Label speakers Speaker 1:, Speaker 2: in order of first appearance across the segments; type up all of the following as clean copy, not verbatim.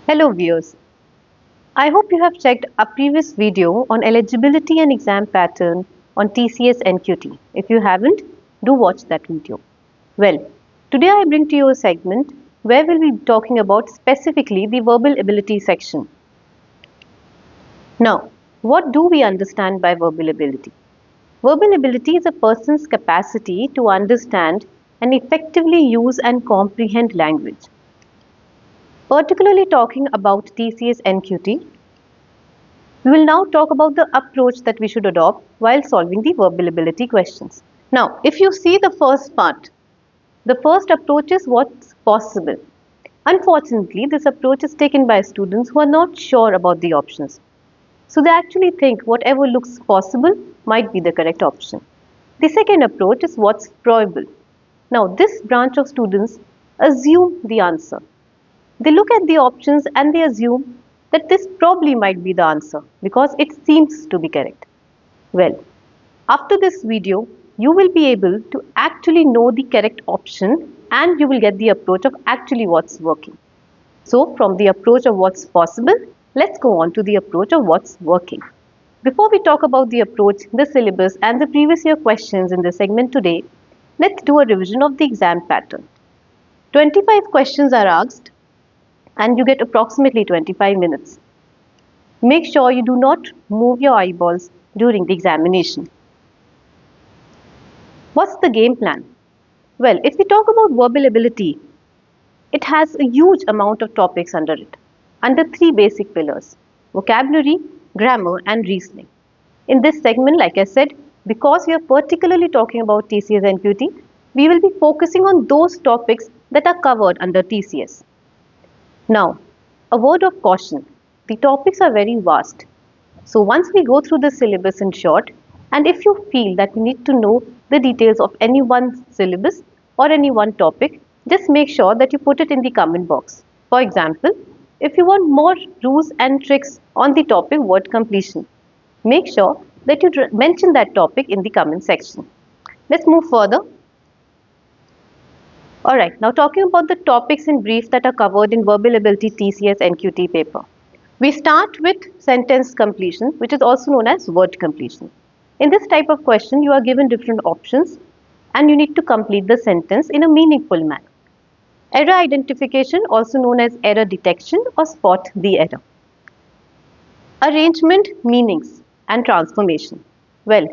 Speaker 1: Hello viewers, I hope you have checked a previous video on eligibility and exam pattern on TCS NQT. If you haven't, do watch that video. Well, today I bring to you a segment where we'll be talking about specifically the verbal ability section. Now, what do we understand by verbal ability? Verbal ability is a person's capacity to understand and effectively use and comprehend language. Particularly talking about TCS NQT, we will now talk about the approach that we should adopt while solving the verbal ability questions. Now, if you see the first part, the first approach is what's possible. Unfortunately, this approach is taken by students who are not sure about the options. So they actually think whatever looks possible might be the correct option. The second approach is what's probable. Now, this branch of students assume the answer. They look at the options and they assume that this probably might be the answer because it seems to be correct. Well, after this video, you will be able to actually know the correct option and you will get the approach of actually what's working. So, from the approach of what's possible, let's go on to the approach of what's working. Before we talk about the approach, the syllabus, and the previous year questions in this segment today, let's do a revision of the exam pattern. 25 questions are asked and you get approximately 25 minutes. Make sure you do not move your eyeballs during the examination. What's the game plan? Well, if we talk about verbal ability, it has a huge amount of topics under it, under three basic pillars: vocabulary, grammar, and reasoning. In this segment, like I said, because we are particularly talking about TCS NQT, we will be focusing on those topics that are covered under TCS. Now, a word of caution, the topics are very vast. So once we go through the syllabus in short, and if you feel that you need to know the details of any one syllabus or any one topic, just make sure that you put it in the comment box. For example, if you want more rules and tricks on the topic word completion, make sure that you mention that topic in the comment section. Let's move further. Alright, now talking about the topics in brief that are covered in Verbal Ability TCS NQT paper. We start with sentence completion, which is also known as word completion. In this type of question, you are given different options and you need to complete the sentence in a meaningful manner. Error identification, also known as error detection or spot the error. Arrangement, meanings and transformation. Well,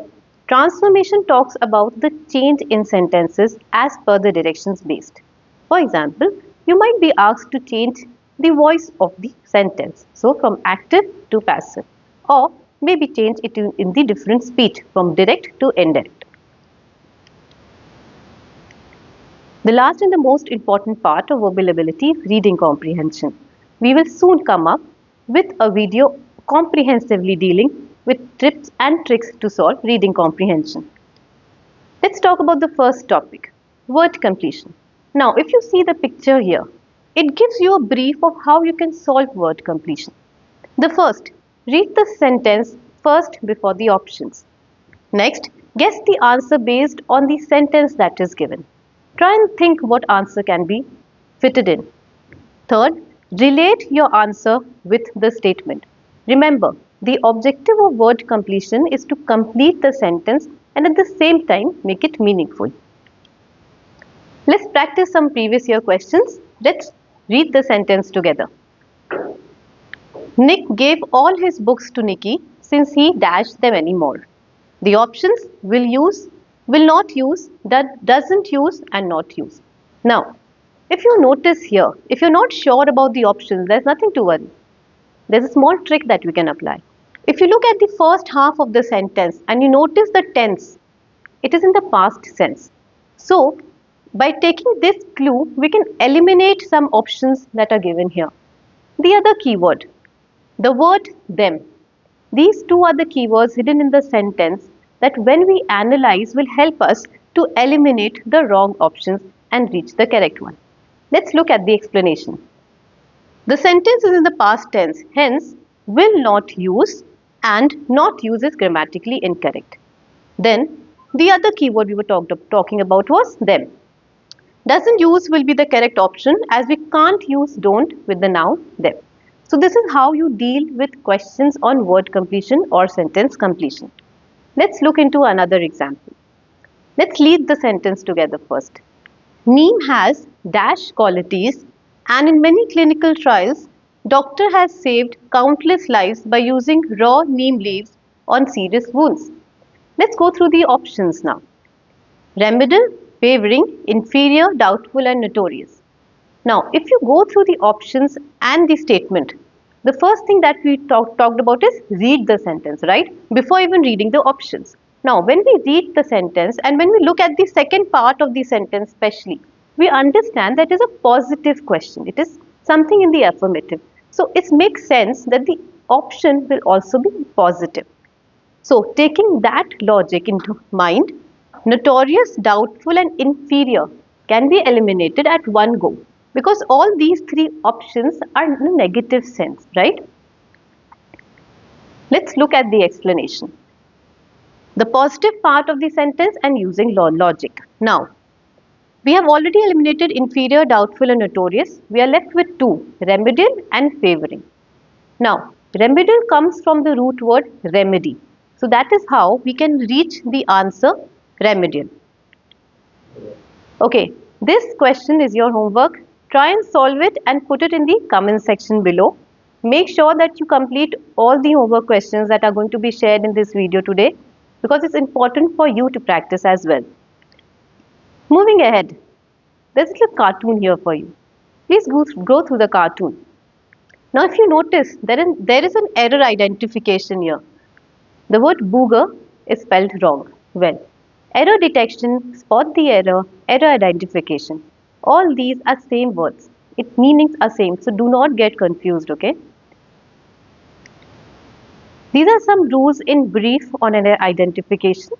Speaker 1: transformation talks about the change in sentences as per the directions based. For example, you might be asked to change the voice of the sentence, so from active to passive, or maybe change it in the different speech from direct to indirect. The last and the most important part of verbal ability is reading comprehension. We will soon come up with a video comprehensively dealing with tips and tricks to solve reading comprehension. Let's talk about the first topic, word completion. Now, if you see the picture here, it gives you a brief of how you can solve word completion. The first, read the sentence first before the options. Next, guess the answer based on the sentence that is given. Try and think what answer can be fitted in. Third, relate your answer with the statement. Remember, the objective of word completion is to complete the sentence and at the same time make it meaningful. Let's practice some previous year questions. Let's read the sentence together. Nick gave all his books to Nikki since he dashed them anymore. The options will use, will not use, that doesn't use and not use. Now, if you notice here, if you're not sure about the options, there's nothing to worry. There's a small trick that we can apply. If you look at the first half of the sentence and you notice the tense, it is in the past sense. So, by taking this clue, we can eliminate some options that are given here. The other keyword, the word them. These two are the keywords hidden in the sentence that when we analyze will help us to eliminate the wrong options and reach the correct one. Let's look at the explanation. The sentence is in the past tense, hence will not use and not use is grammatically incorrect. Then the other keyword we were talking about was them. Doesn't use will be the correct option as we can't use don't with the noun them. So this is how you deal with questions on word completion or sentence completion. Let's look into another example. Let's read the sentence together first. Neem has dash qualities, and in many clinical trials, doctor has saved countless lives by using raw neem leaves on serious wounds. Let's go through the options now. Remedial, favoring, inferior, doubtful and notorious. Now, if you go through the options and the statement, the first thing that we talked about is read the sentence, right? Before even reading the options. Now, when we read the sentence and when we look at the second part of the sentence especially, we understand that is a positive question. It is something in the affirmative. So, it makes sense that the option will also be positive. So, taking that logic into mind, notorious, doubtful and inferior can be eliminated at one go because all these three options are in a negative sense, right? Let's look at the explanation. The positive part of the sentence and using logic. Now, we have already eliminated inferior, doubtful and notorious. We are left with two, remedial and favoring. Now, remedial comes from the root word remedy. So that is how we can reach the answer remedial. Okay, this question is your homework. Try and solve it and put it in the comment section below. Make sure that you complete all the homework questions that are going to be shared in this video today because it's important for you to practice as well. Moving ahead, there's a little cartoon here for you. Please go through the cartoon. Now if you notice, there is an error identification here. The word booger is spelled wrong. Well, error detection, spot the error, error identification. All these are same words. Its meanings are same. So do not get confused, okay? These are some rules in brief on error identification.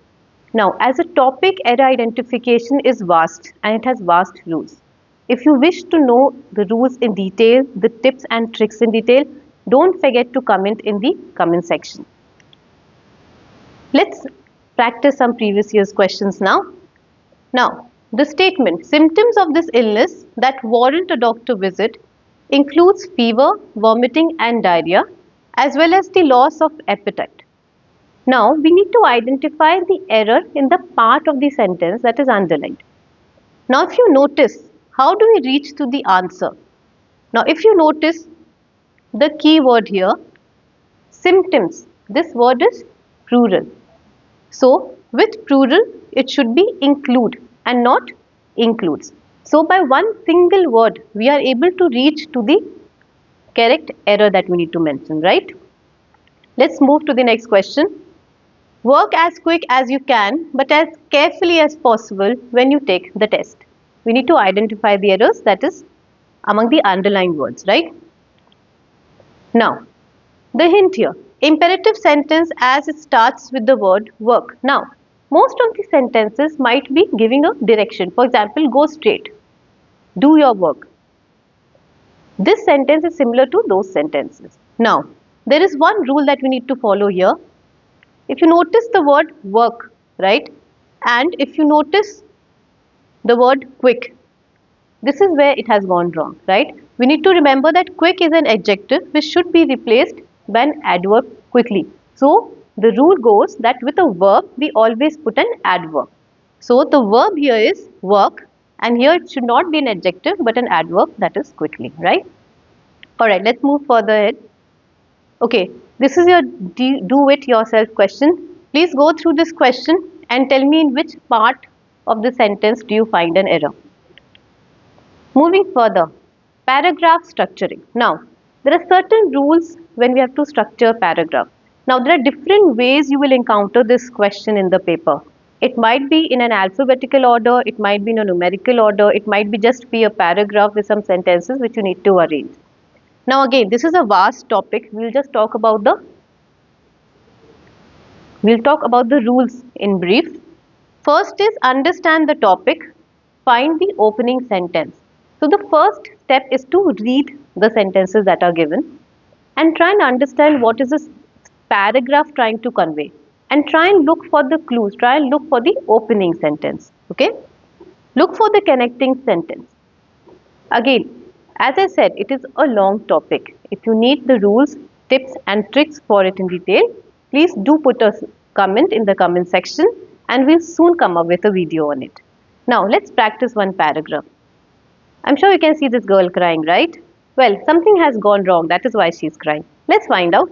Speaker 1: Now, as a topic, error identification is vast and it has vast rules. If you wish to know the rules in detail, the tips and tricks in detail, don't forget to comment in the comment section. Let's practice some previous year's questions now. Now, the statement, symptoms of this illness that warrant a doctor visit includes fever, vomiting and diarrhea, as well as the loss of appetite. Now, we need to identify the error in the part of the sentence that is underlined. Now, if you notice, how do we reach to the answer? Now, if you notice the key word here, symptoms, this word is plural. So, with plural, it should be include and not includes. So, by one single word, we are able to reach to the correct error that we need to mention, right? Let's move to the next question. Work as quick as you can, but as carefully as possible when you take the test. We need to identify the errors that is among the underlined words, right? Now, the hint here. Imperative sentence as it starts with the word work. Now, most of the sentences might be giving a direction. For example, go straight. Do your work. This sentence is similar to those sentences. Now, there is one rule that we need to follow here. If you notice the word work, right? And if you notice the word quick, this is where it has gone wrong, right? We need to remember that quick is an adjective which should be replaced by an adverb quickly. So, the rule goes that with a verb, we always put an adverb. So, the verb here is work and here it should not be an adjective but an adverb that is quickly, right? Alright, let's move further ahead. Okay, this is your do it yourself question. Please go through this question and tell me in which part of the sentence do you find an error. Moving further, paragraph structuring. Now, there are certain rules when we have to structure a paragraph. Now, there are different ways you will encounter this question in the paper. It might be in an alphabetical order, it might be in a numerical order, it might be just be a paragraph with some sentences which you need to arrange. Now, again, this is a vast topic. We'll talk about the rules in brief. First is understand the topic, find the opening sentence. So, the first step is to read the sentences that are given and try and understand what is this paragraph trying to convey and try and look for the clues, try and look for the opening sentence, okay? Look for the connecting sentence. Again, As I said, it is a long topic. If you need the rules, tips and tricks for it in detail, please do put a comment in the comment section and we'll soon come up with a video on it. Now let's practice one paragraph. I'm sure you can see this girl crying, right? Well, something has gone wrong. That is why she's crying. Let's find out.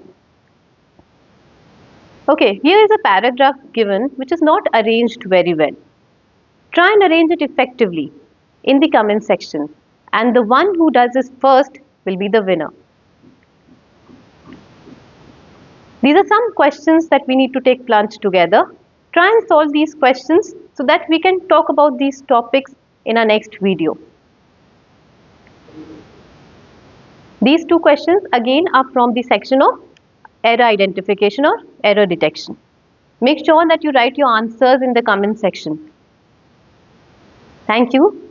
Speaker 1: Okay, here is a paragraph given which is not arranged very well. Try and arrange it effectively in the comment section, and the one who does this first will be the winner. These are some questions that we need to take plunge together. Try and solve these questions so that we can talk about these topics in our next video. These two questions again are from the section of error identification or error detection. Make sure that you write your answers in the comment section. Thank you.